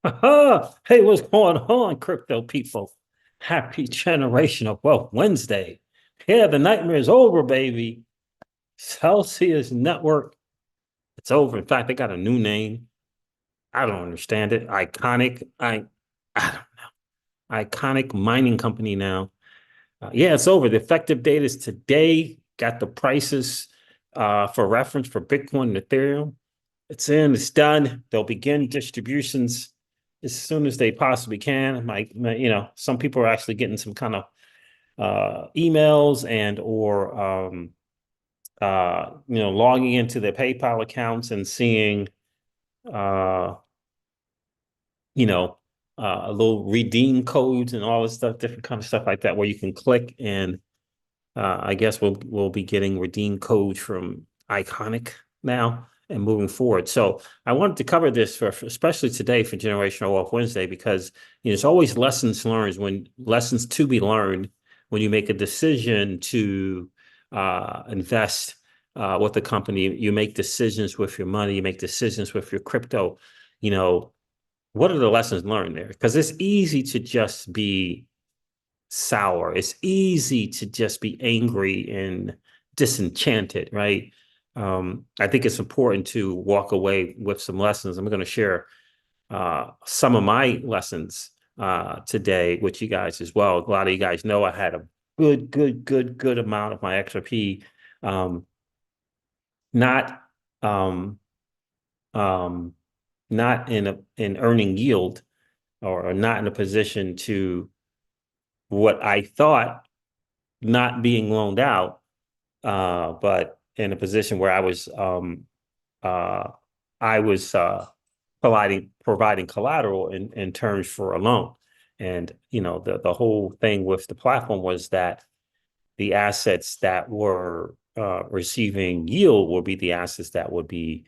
Hey, what's going on, crypto people? Happy Generational Wealth Wednesday. Yeah, the nightmare is over, baby. Celsius Network, it's over. In fact, they got a new name. I don't understand it. I don't know. Iconic mining company now. Yeah, it's over. The effective date is today. Got the prices for reference for Bitcoin and Ethereum. It's in, it's done. They'll begin distributions as soon as they possibly can. Some people are actually getting some kind of emails and or logging into their PayPal accounts and seeing uh, you know, little redeem codes and all this stuff, different kind of stuff like that, where you can click and I guess we'll be getting redeem codes from Iconic now and moving forward. So I wanted to cover this for especially today for Generational Wealth Wednesday because there's always lessons to be learned when you make a decision to invest with the company. You make decisions with your money. You make decisions with your crypto. You know, what are the lessons learned there? Because it's easy to just be sour. It's easy to just be angry and disenchanted, right? I think it's important to walk away with some lessons. I'm going to share some of my lessons today with you guys as well. A lot of you guys know I had a good amount of my XRP um, not um, um, not in earning yield or not in a position to what I thought not being loaned out, but in a position where uh, I was providing collateral in terms for a loan. And the whole thing with the platform was that the assets that were receiving yield will be the assets that would be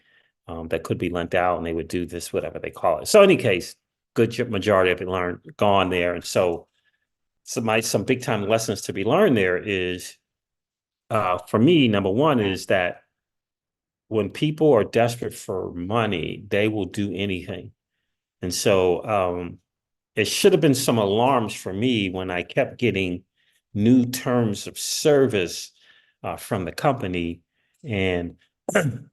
that could be lent out, and they would do this whatever they call it. So, in any case, good majority of it learned gone there, and so some big time lessons to be learned there is for me, number one is that when people are desperate for money, they will do anything. And so it should have been some alarms for me when I kept getting new terms of service from the company, and you're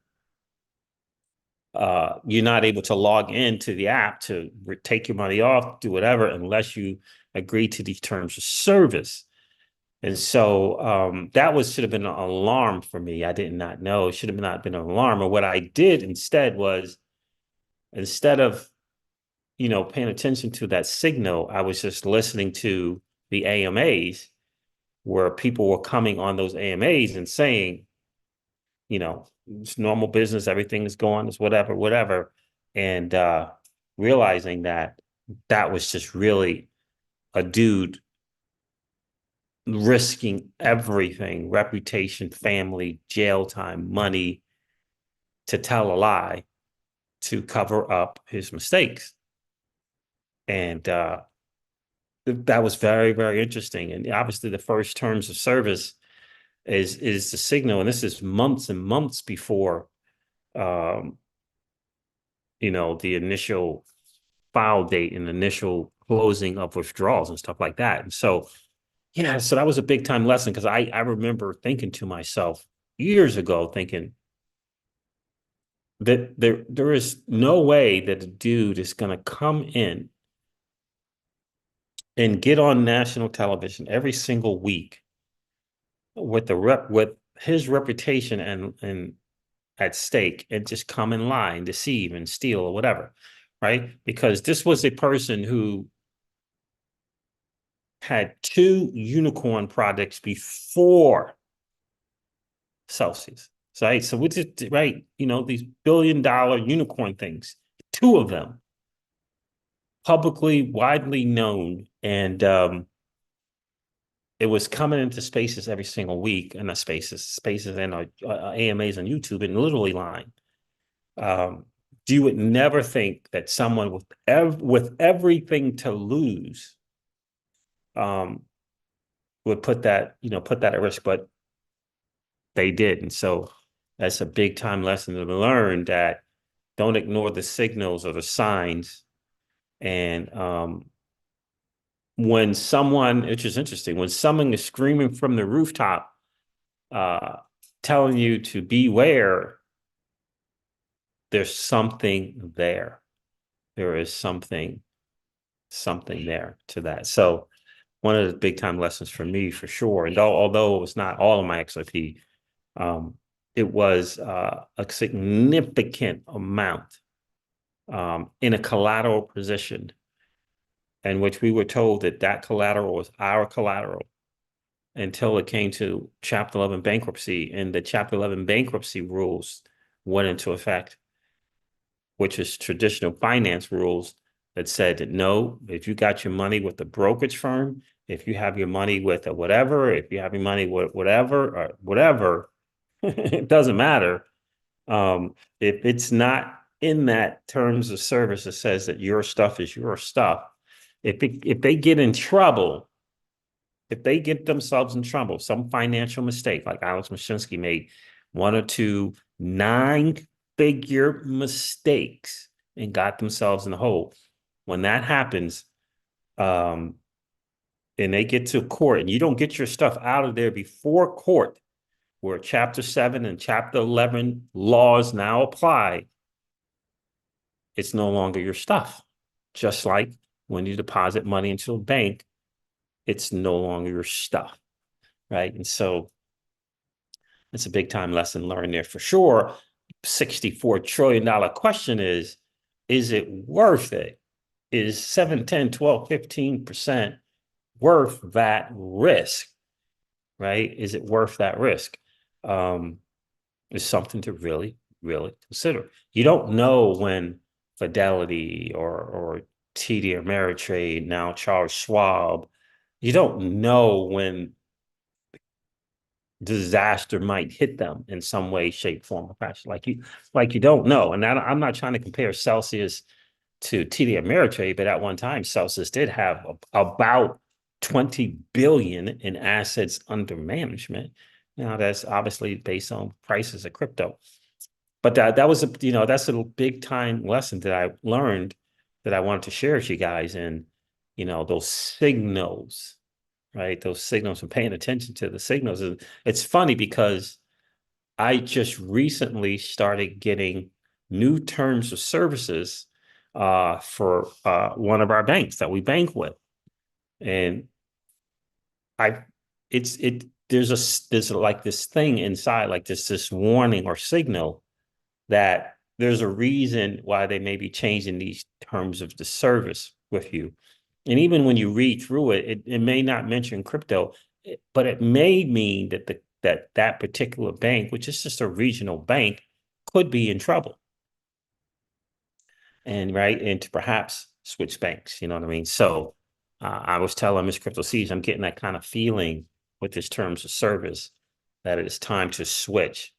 not able to log into the app to take your money off, do whatever, unless you agree to these terms of service. And so that should have been an alarm for me. I did not know. It should have not been an alarm. Or what I did instead was instead of paying attention to that signal, I was just listening to the AMAs where people were coming on those AMAs and saying, it's normal business, everything is going, it's whatever, whatever. And realizing that that was just really a dude risking everything, reputation, family, jail time, money, to tell a lie to cover up his mistakes. And that was very, very interesting. And obviously the first terms of service is the signal. And this is months and months before um, the initial file date and initial closing of withdrawals and stuff like that. And so yeah, so that was a big time lesson because I remember thinking to myself years ago, thinking that there is no way that a dude is going to come in and get on national television every single week with with his reputation and at stake and just come and lie and deceive and steal or whatever, right? Because this was a person who had two unicorn projects before Celsius. So, right, so which is right, these $1 billion unicorn things, two of them publicly widely known, and it was coming into spaces every single week, and the spaces and AMAs on YouTube, and literally lying. You would never think that someone with everything to lose um, would put that at risk, but they did, and so that's a big time lesson to learn that don't ignore the signals or the signs And when someone, which is interesting, when someone is screaming from the rooftop, uh, telling you to beware, there's something there. There is something there to that. So one of the big time lessons for me, for sure. And although it was not all of my XRP, um, it was a significant amount in a collateral position, in which we were told that that collateral was our collateral until it came to Chapter 11 bankruptcy, and the Chapter 11 bankruptcy rules went into effect, which is traditional finance rules that said that no, if you got your money with the brokerage firm, if you have your money with a whatever, if you have your money with whatever or whatever, it doesn't matter. If it's not in that terms of service that says that your stuff is your stuff, if they get in trouble, if they get themselves in trouble, some financial mistake, like Alex Mashinsky made one or two nine-figure mistakes and got themselves in the hole. When that happens, and they get to court and you don't get your stuff out of there before court, where Chapter 7 and Chapter 11 laws now apply, it's no longer your stuff. Just like when you deposit money into a bank, it's no longer your stuff, right? And so it's a big time lesson learned there for sure. $64 trillion question is it worth it? Is 7, 10, 12, 15% worth that risk, right? Is it worth that risk? It's something to really, really consider. You don't know when Fidelity or TD Ameritrade, now Charles Schwab, you don't know when disaster might hit them in some way, shape, form, or fashion. Like you don't know. And I'm not trying to compare Celsius to TD Ameritrade, but at one time, Celsius did have about 20 billion in assets under management. Now that's obviously based on prices of crypto. But that was that's a big time lesson that I learned that I wanted to share with you guys. And those signals, right? Those signals and paying attention to the signals. And it's funny because I just recently started getting new terms of services for one of our banks that we bank with. And I it's it there's like this thing inside, like this warning or signal that there's a reason why they may be changing these terms of the service with you. And even when you read through it may not mention crypto, but it may mean that that particular bank, which is just a regional bank, could be in trouble. And right, and to perhaps switch banks, you know what I mean? So I was telling Miss Crypto Seeds, I'm getting that kind of feeling with this terms of service that it's time to switch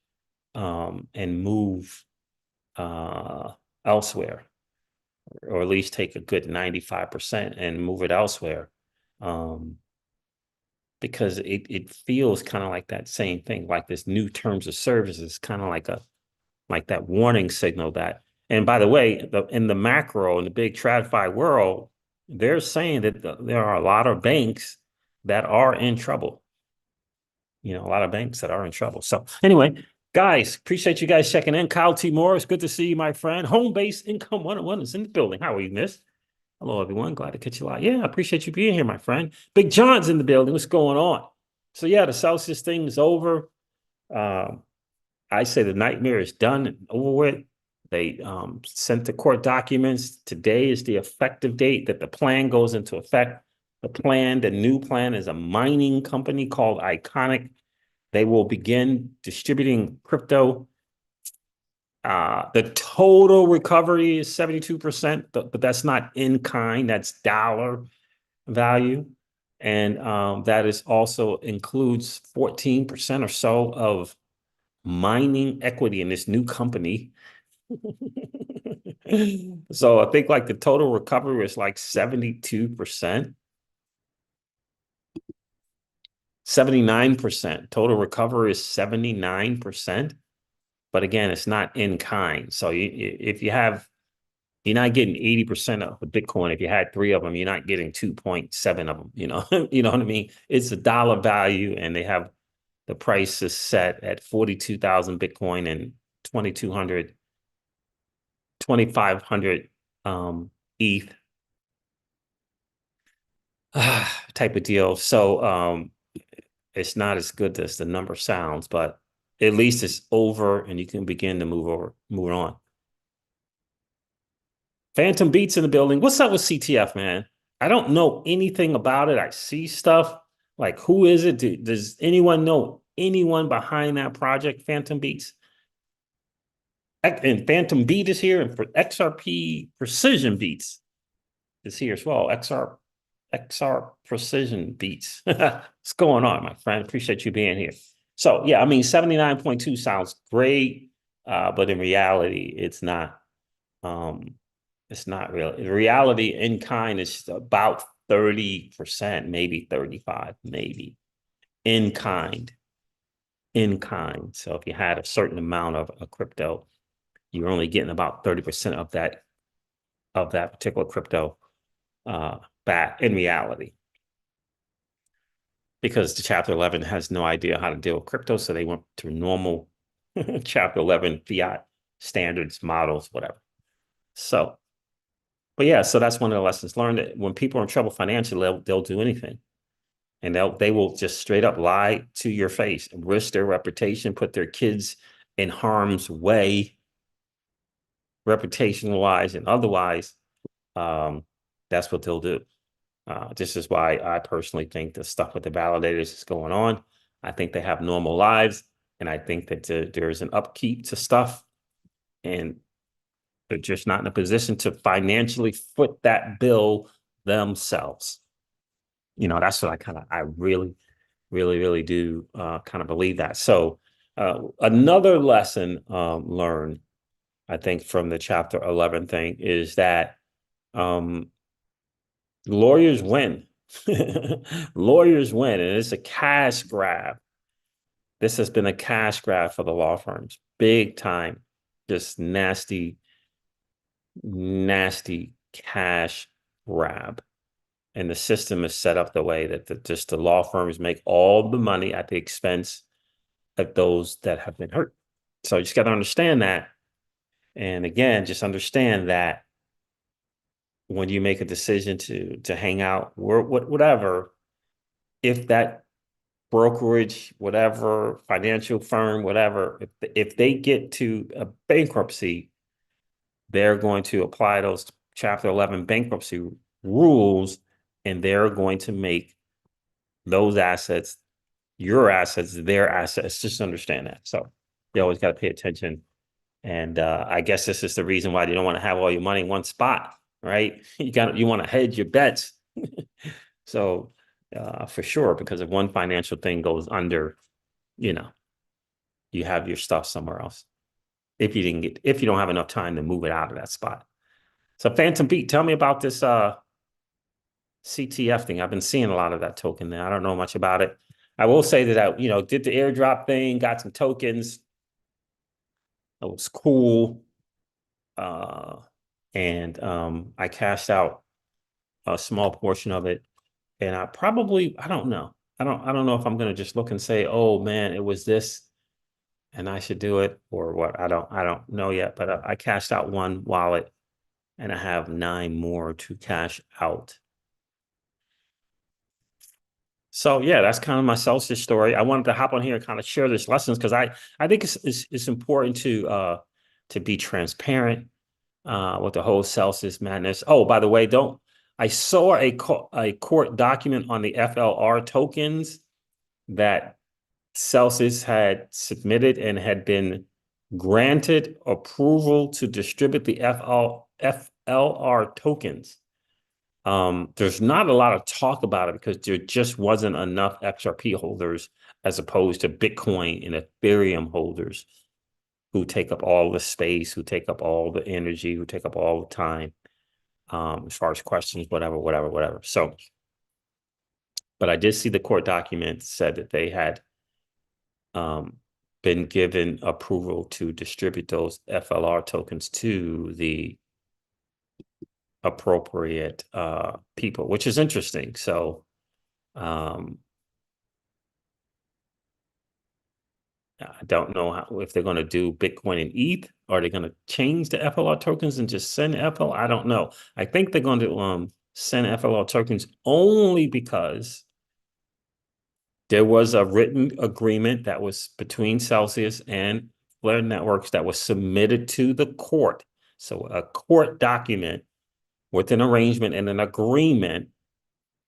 and move elsewhere, or at least take a good 95% and move it elsewhere. Because it feels kind of like that same thing, like this new terms of service is kind of like that warning signal that, and by the way, in the macro, in the big TradFi world, they're saying that there are a lot of banks that are in trouble. A lot of banks that are in trouble. So anyway, guys, appreciate you guys checking in. Kyle T. Morris, good to see you, my friend. Home Base Income 101 is in the building. How are you, miss? Hello, everyone. Glad to catch you live. Yeah, I appreciate you being here, my friend. Big John's in the building. What's going on? So yeah, the Celsius thing is over. I say the nightmare is done and over with. They sent the court documents. Today is the effective date that the plan goes into effect. The new plan is a mining company called Iconic. They will begin distributing crypto. The total recovery is 72%, but that's not in kind, that's dollar value. And that is also includes 14% or so of mining equity in this new company. So I think like the total recovery was like 72%. 79%. Total recovery is 79%. But again, it's not in kind. So if you have You're not getting 80% of the Bitcoin. If you had three of them, you're not getting 2.7 of them, you know, you know what I mean? It's a dollar value, and they have the price is set at 42,000 Bitcoin and 2,200, 2,500 ETH type of deal. So it's not as good as the number sounds, but at least it's over and you can begin to move on. Phantom Beats in the building. What's up with CTF, man? I don't know anything about it. I see stuff. Like, who is it? Does anyone know anyone behind that project, Phantom Beats? And Phantom Beat is here, and for XRP Precision Beats is here as well. XR Precision Beats. What's going on, my friend? Appreciate you being here. So yeah, I mean, 79.2 sounds great, but in reality, it's not. It's not real. In reality, in kind is about 30%, maybe 35, maybe in kind. In kind. So if you had a certain amount of a crypto, you're only getting about 30% of that particular crypto back in reality. Because the Chapter 11 has no idea how to deal with crypto, so they went to normal Chapter 11 fiat standards, models, whatever. So, but yeah, so that's one of the lessons learned. That when people are in trouble financially, they'll do anything, and they will just straight up lie to your face and risk their reputation, put their kids in harm's way, reputation wise and otherwise. That's what they'll do. This is why I personally think the stuff with the validators is going on. I think they have normal lives, and I think that there's an upkeep to stuff, and they're just not in a position to financially foot that bill themselves. You know, that's what I really, really, really do kind of believe that. So another lesson learned, I think, from the Chapter 11 thing is that lawyers win. Lawyers win, and it's a cash grab. This has been a cash grab for the law firms, big time. Just nasty, nasty cash grab. And the system is set up the way that just the law firms make all the money at the expense of those that have been hurt. So you just got to understand that. And again, just understand that when you make a decision to hang out, whatever, if that brokerage, whatever, financial firm, whatever, if they get to a bankruptcy, they're going to apply those Chapter 11 bankruptcy rules, and they're going to make those assets, your assets, their assets. Just understand that. So you always got to pay attention. And I guess this is the reason why you don't want to have all your money in one spot, right? You want to hedge your bets. So for sure, because if one financial thing goes under, you know, you have your stuff somewhere else. If you don't have enough time to move it out of that spot. So Phantom Beat, tell me about this CTF thing. I've been seeing a lot of that token there. I don't know much about it. I will say that I, did the airdrop thing, got some tokens. It was cool. And I cashed out a small portion of it. And I don't know. I don't know if I'm gonna just look and say, oh man, it was this and I should do it or what. I don't know yet, but I cashed out one wallet and I have 9 more to cash out. So yeah, that's kind of my Celsius story. I wanted to hop on here and kind of share this lessons because I think it's important to be transparent with the whole Celsius madness. Oh, by the way, I saw a court document on the FLR tokens that Celsius had submitted and had been granted approval to distribute the FLR tokens. There's not a lot of talk about it because there just wasn't enough XRP holders as opposed to Bitcoin and Ethereum holders who take up all the space, who take up all the energy, who take up all the time, as far as questions, whatever. So, but I did see the court document said that they had been given approval to distribute those FLR tokens to the appropriate people, which is interesting. So I don't know if they're going to do Bitcoin and ETH. Are they going to change the FLR tokens and just send FL? I don't know. I think they're going to send FLR tokens only because there was a written agreement that was between Celsius and Flare Networks that was submitted to the court. So a court document with an arrangement and an agreement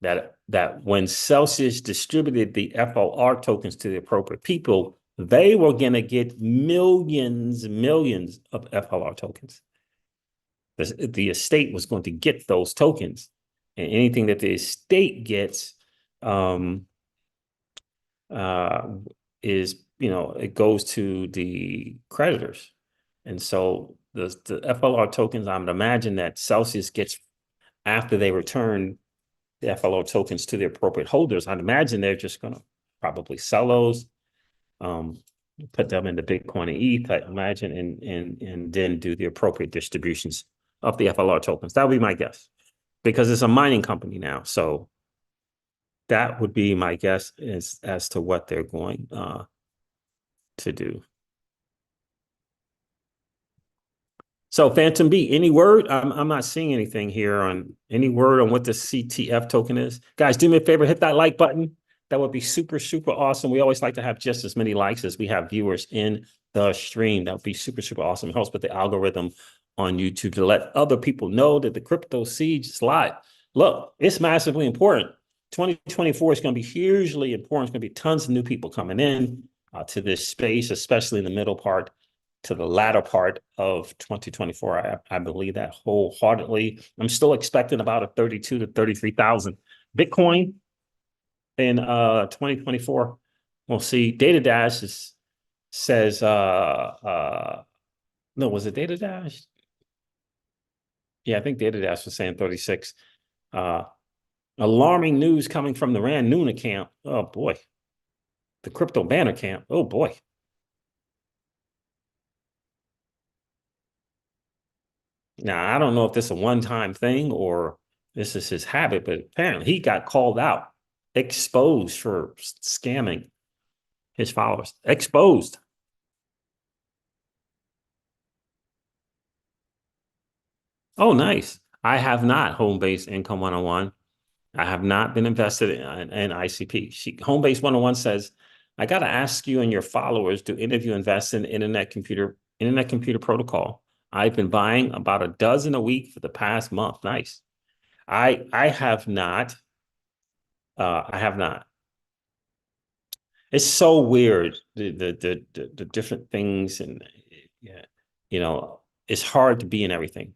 that when Celsius distributed the FLR tokens to the appropriate people, they were going to get millions of FLR tokens. The estate was going to get those tokens, and anything that the estate gets is, it goes to the creditors. And so the FLR tokens, I would imagine that Celsius gets after they return the FLO tokens to the appropriate holders. I'd imagine they're just going to probably sell those, put them into Bitcoin and ETH, I imagine, and then do the appropriate distributions of the FLR tokens. That would be my guess, because it's a mining company now. So that would be my guess as to what they're going to do. So Phantom B, any word? I'm not seeing anything here on any word on what the CTF token is. Guys, do me a favor, hit that like button. That would be super, super awesome. We always like to have just as many likes as we have viewers in the stream. That would be super, super awesome. It helps with the algorithm on YouTube to let other people know that the crypto siege is live. Look, it's massively important. 2024 is going to be hugely important. It's going to be tons of new people coming in to this space, especially in the middle part to the latter part of 2024. I believe that wholeheartedly. I'm still expecting about a 32 to 33,000 Bitcoin in 2024. We'll see. Data Dash says no, was it Data Dash? Yeah, I think Data Dash was saying 36. Alarming news coming from the Rand Noon account. Oh boy. The crypto banner camp. Oh boy. Now, I don't know if this is a one-time thing or this is his habit, but apparently he got called out, exposed for scamming his followers. Exposed. Oh, nice. I have not home-based income 101. I have not been invested in ICP. Home-based 101 says, I got to ask you and your followers, do any of you invest in internet computer protocol? I've been buying about a dozen a week for the past month. Nice. I have not. I have not. It's so weird, the different things, and yeah, it's hard to be in everything.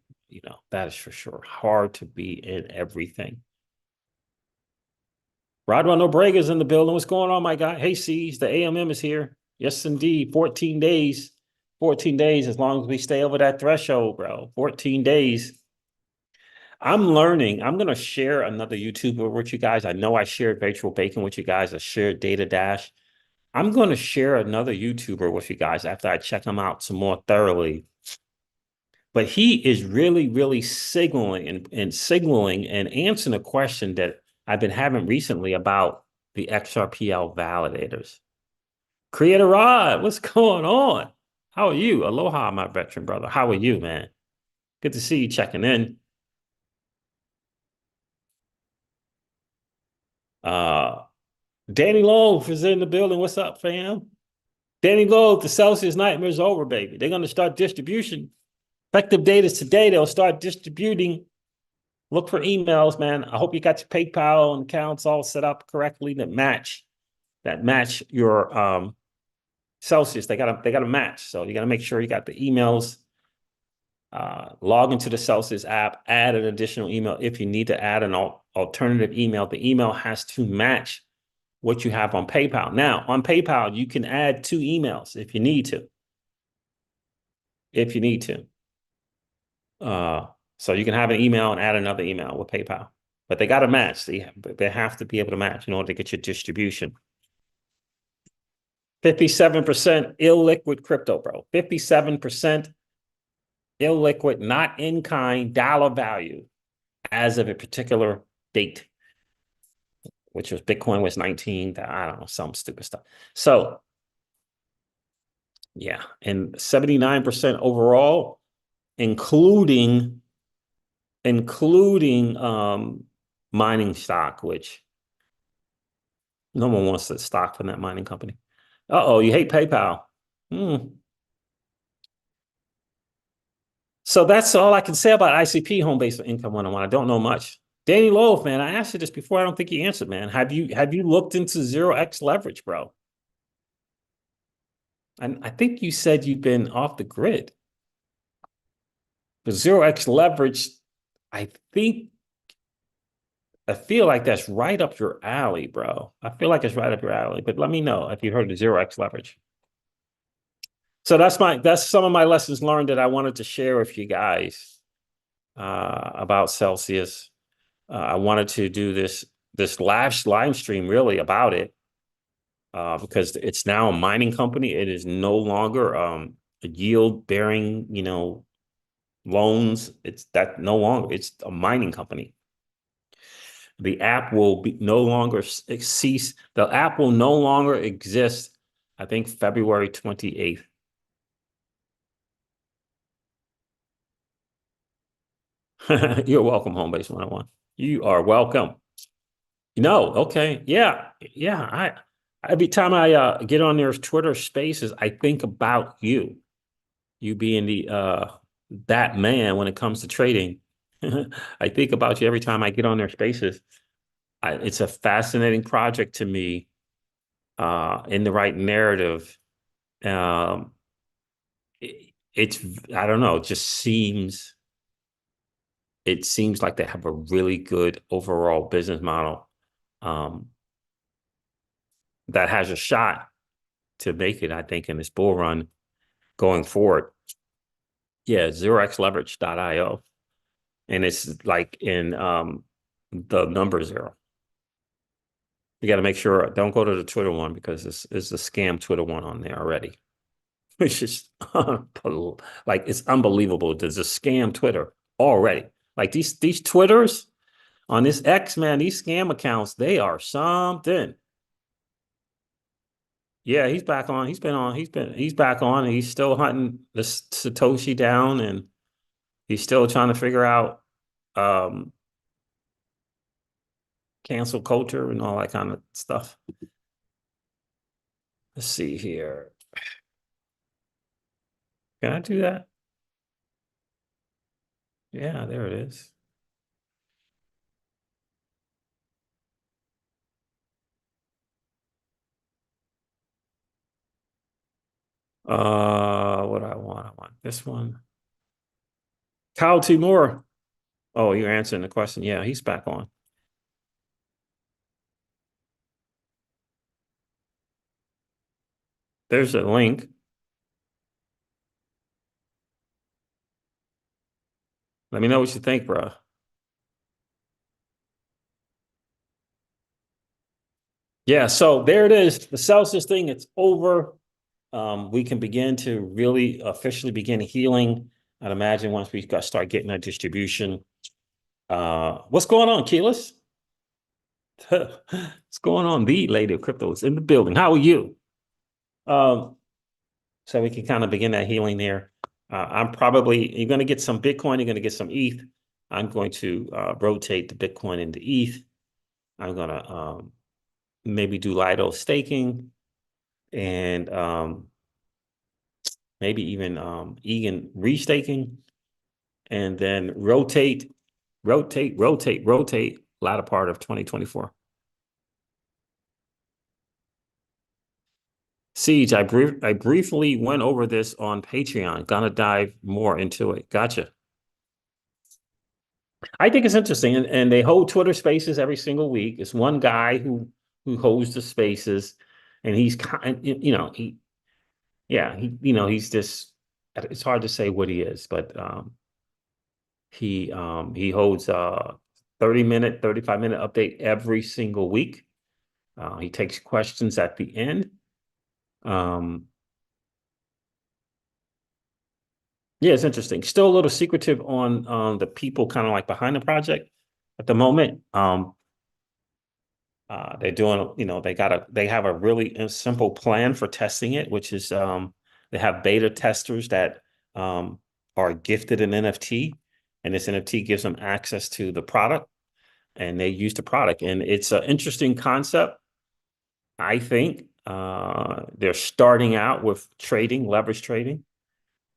That is for sure. Hard to be in everything. Rodwan Obrega's in the building. What's going on, my guy? Hey, C's, the AMM is here. Yes, indeed. 14 days. 14 days, as long as we stay over that threshold, bro. 14 days. I'm learning. I'm going to share another YouTuber with you guys. I know I shared Virtual Bacon with you guys. I shared Data Dash. I'm going to share another YouTuber with you guys after I check him out some more thoroughly. But he is really, really signaling and answering a question that I've been having recently about the XRPL validators. Creator Rod, what's going on? How are you? Aloha, my veteran brother. How are you, man? Good to see you checking in. Danny Lowe is in the building. What's up, fam? Danny Lowe, the Celsius nightmare is over, baby. They're going to start distribution. Effective date is today. They'll start distributing. Look for emails, man. I hope you got your PayPal and accounts all set up correctly that match your Celsius. They got to match. So you got to make sure you got the emails. Log into the Celsius app, add an additional email if you need to add an alternative email. The email has to match what you have on PayPal. Now, on PayPal, you can add 2 emails if you need to. If you need to. So you can have an email and add another email with PayPal. But they got to match. They have to be able to match in order to get your distribution. 57% illiquid crypto, bro. 57% illiquid, not in kind, dollar value. as of a particular date, which was Bitcoin was 19, I don't know, some stupid stuff. So yeah, and 79% overall, including mining stock, which no one wants the stock from that mining company. Uh-oh, you hate PayPal. Hmm. So that's all I can say about ICP, home-based income 101. I don't know much. Danny Love, man, I asked you this before. I don't think you answered, man. Have you looked into 0x leverage, bro? I think you said you've been off the grid. But 0x leverage, I think I feel like that's right up your alley, bro. I feel like it's right up your alley. But let me know if you heard of 0x leverage. So that's some of my lessons learned that I wanted to share with you guys about Celsius. I wanted to do this last live stream really about it because it's now a mining company. It is no longer a yield bearing, loans. It's that no longer. It's a mining company. The app will be no longer cease. The app will no longer exist. I think February 28th. You're welcome, Homebase 101. You are welcome. No, okay. Yeah. Yeah. Every time I get on their Twitter spaces, I think about you. You being the that man when it comes to trading. I think about you every time I get on their spaces. It's a fascinating project to me, in the right narrative. Um, it's I don't know, it seems like they have a really good overall business model um, that has a shot to make it, I think, in this bull run going forward. Yeah, 0xleverage.io. And it's like in the number zero. You got to make sure, don't go to the Twitter one because this is the scam Twitter one on there already. It's just like it's unbelievable. There's a scam Twitter already. Like these Twitters on this X, man, these scam accounts, they are something. Yeah, he's back on. He's back on and he's still hunting this Satoshi down and he's still trying to figure out um cancel culture and all that kind of stuff. Let's see here. Can I do that? Yeah, there it is. What do I want? I want this one. Kyle Timur. Oh, you're answering the question. Yeah, he's back on. There's a link. Let me know what you think, bro. Yeah, so there it is. The Celsius thing, it's over. We can begin to really officially begin healing. I'd imagine once we start getting that distribution. What's going on, Keyless? What's going on? The lady of crypto is in the building. How are you? Um, so we can kind of begin that healing there. You're going to get some Bitcoin, you're going to get some ETH. I'm going to rotate the Bitcoin into ETH. I'm going to maybe do Lido staking and maybe even Egan restaking, and then rotate latter part of 2024. Siege, I briefly went over this on Patreon. Gonna dive more into it. Gotcha. I think it's interesting, and they hold Twitter Spaces every single week. It's one guy who holds the spaces, and he's kind, he's just. It's hard to say what he is, but he holds 30-minute, 35-minute update every single week. He takes questions at the end. Um, Yeah, it's interesting. Still a little secretive on the people kind of like behind the project at the moment. They're doing, they have a really simple plan for testing it, which is they have beta testers that um, are gifted an NFT, and this NFT gives them access to the product, and they use the product, and it's an interesting concept. I think they're starting out with trading, leverage trading,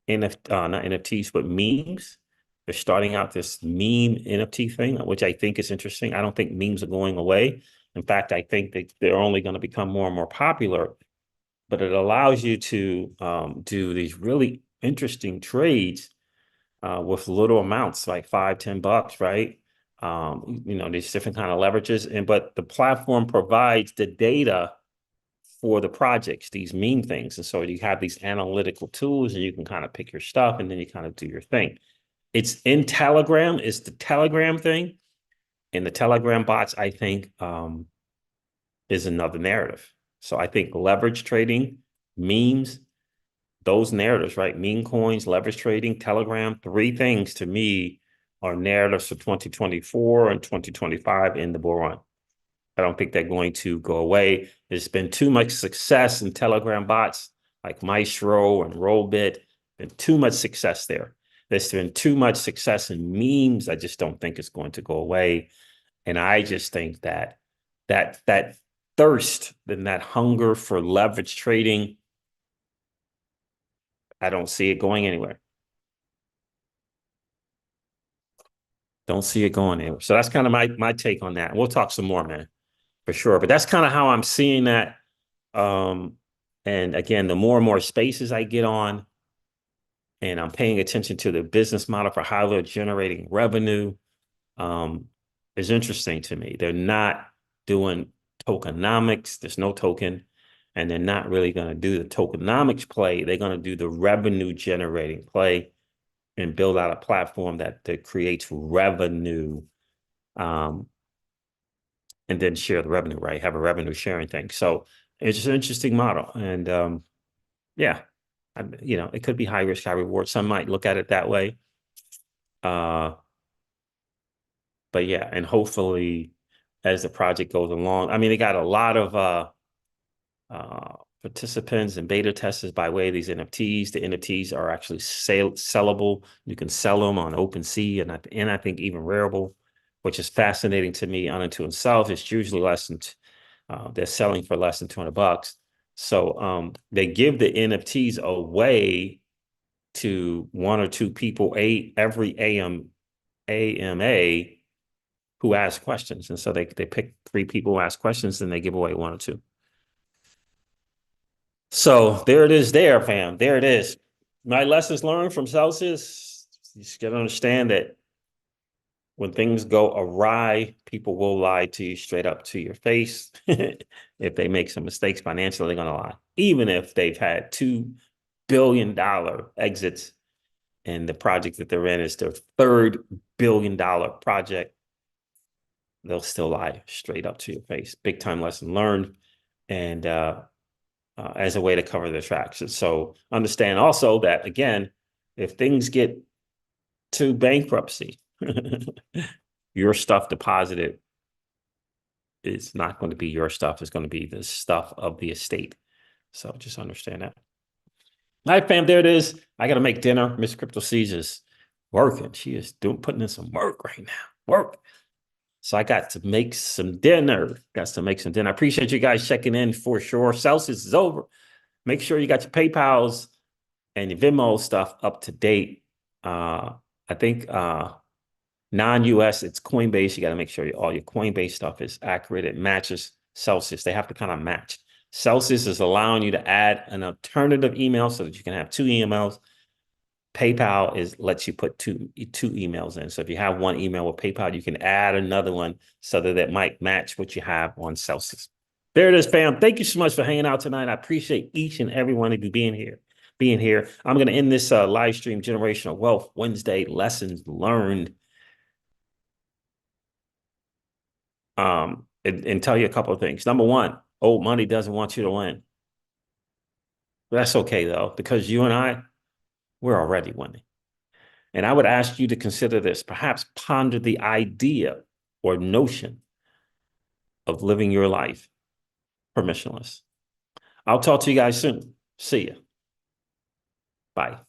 not NFTs, but memes. They're starting out this meme NFT thing, which I think is interesting. I don't think memes are going away. In fact, I think that they're only going to become more and more popular, but it allows you to do these really interesting trades with little amounts, like 5, $10, right? These different kind of leverages. But the platform provides the data for the projects, these meme things. And so you have these analytical tools and you can kind of pick your stuff and then you kind of do your thing. It's in Telegram, it's the Telegram thing. And the Telegram bots, I think, is another narrative. So I think leverage trading, memes, those narratives, right? Meme coins, leverage trading, Telegram, three things to me are narratives for 2024 and 2025 in the bull run. I don't think they're going to go away. There's been too much success in Telegram bots like Maestro and Rollbit. Been too much success there. There's been too much success in memes. I just don't think it's going to go away. And I just think that that thirst and that hunger for leverage trading, I don't see it going anywhere. Don't see it going anywhere. So that's kind of my take on that. We'll talk some more, man, for sure. But that's kind of how I'm seeing that. Um, and again, the more and more spaces I get on, and I'm paying attention to the business model for how they're generating revenue, um, is interesting to me. They're not doing tokenomics. There's no token, and they're not really going to do the tokenomics play. They're going to do the revenue generating play and build out a platform that creates revenue, um, and then share the revenue, right? Have a revenue sharing thing. So it's just an interesting model. And yeah, it could be high risk, high reward. Some might look at it that way. Uh, but yeah, and hopefully as the project goes along, I mean, they got a lot of participants and beta testers by way of these NFTs. The NFTs are actually sellable. You can sell them on OpenSea and I think even Rarible, which is fascinating to me unto itself. It's usually less than they're selling for less than $200. So they give the NFTs away to one or two people every AMA who ask questions. And so they pick three people who ask questions and they give away one or two. So there it is there, fam. There it is. My lessons learned from Celsius. You just gotta understand that when things go awry, people will lie to you straight up to your face. If they make some mistakes financially, they're gonna lie. Even if they've had $2 billion exits and the project that they're in is their third $1 billion project, they'll still lie straight up to your face. Big time lesson learned. And as a way to cover their tracks. And so understand also that, again, if things get to bankruptcy, your stuff deposited is not going to be your stuff. It's going to be the stuff of the estate. So just understand that. All right, fam, there it is. I got to make dinner. Miss Crypto C's is working. She is putting in some work right now. Work. So I got to make some dinner. Got to make some dinner. I appreciate you guys checking in for sure. Celsius is over. Make sure you got your PayPals and your Venmo stuff up to date. I think non-US, it's Coinbase. You got to make sure all your Coinbase stuff is accurate. It matches Celsius. They have to kind of match. Celsius is allowing you to add an alternative email so that you can have two emails. PayPal lets you put two emails in. So if you have one email with PayPal, you can add another one so that it might match what you have on Celsius. There it is, fam. Thank you so much for hanging out tonight. I appreciate each and every one of you being here. I'm going to end this live stream, Generational Wealth Wednesday lessons learned. And tell you a couple of things. Number one, old money doesn't want you to win. That's okay though, because you and I, we're already winning. And I would ask you to consider this, perhaps ponder the idea or notion of living your life permissionless. I'll talk to you guys soon. See you. Bye.